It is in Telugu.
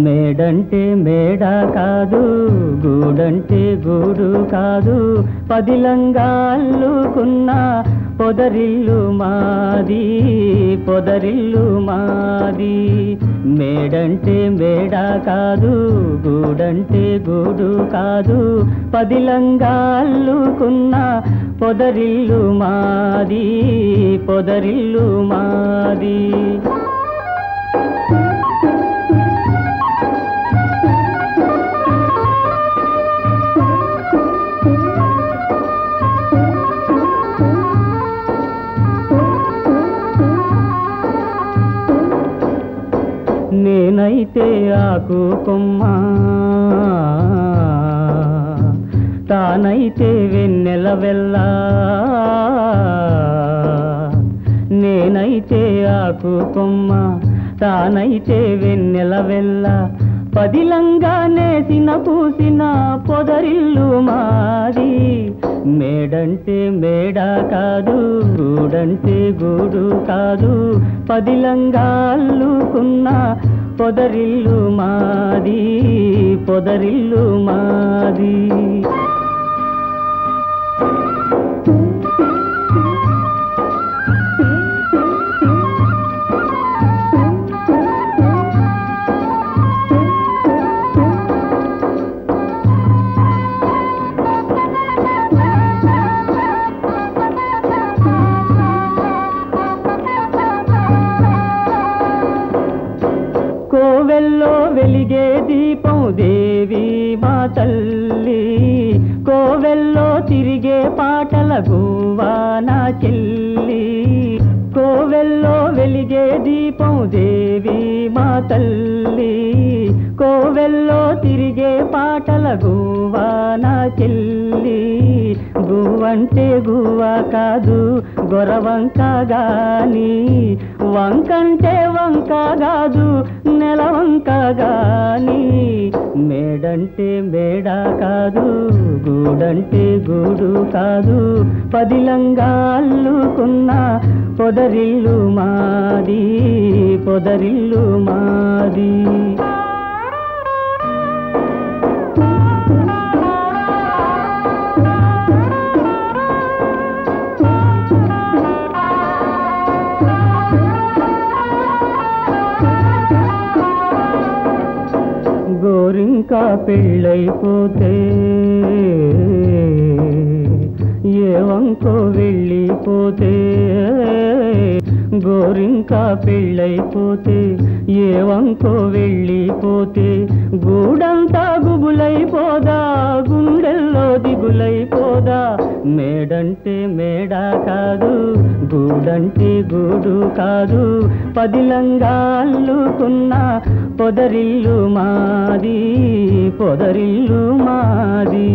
మేడంటే మేడ కాదు, గూడంటే గూడు కాదు, పదిలంగా అల్లుకున్న పొదరిల్లు మాది, పొదరిల్లు మాది. మేడంటే మేడ కాదు, గూడంటే గూడు కాదు, పదిలంగా అల్లుకున్న పొదరిల్లు మాది, పొదరిల్లు మాది. నేనైతే ఆకు కొమ్మ, తానైతే వెన్నెల వెల్ల. నేనైతే ఆకు కొమ్మ, తానైతే వెన్నెల వెల్ల, పదిలంగా నేసిన పూసిన పొదరిల్లు మాది. మేడంటే మేడ కాదు, గూడంటే గూడు కాదు, పదిలంగా అల్లుకున్న పొదరిల్లు మాది, పొదరిల్లు మాది. కోవెల్లో వెలిగే దీపం దేవి మా తల్లి, కోవెల్లో తిరిగే పాటల గువ్వా నా చెల్లి. కోవెల్లో వెలిగే దీపం దేవి మా తల్లి, కోవెల్లో తిరిగే పాటల గువ్వా నా చెల్లి. గువ్వంటే గువ్వ కాదు గొరవంక గాని, వంకంటే వంక కాదు నెలవంక గాని. మేడంటే మేడ కాదు, గూడంటే గూడు కాదు, పదిలంగా అల్లుకున్న పొదరిల్లు మాది, పొదరిల్లు మాది. గోరింకా పెళ్ళైపోతే ఏ వంకో వెళ్ళిపోతే, గోరింకా పెళ్ళైపోతే ఏ వంకో వెళ్ళిపోతే, గూడంతా గుబులైపోదా, గుండెల్లో దిగులైపోదా. మేడంటే మేడ కాదు, గూడంటే గూడు కాదు, పదిలంగా అల్లుకున్న పొదరిల్లు మాది, పొదరిల్లు మాది.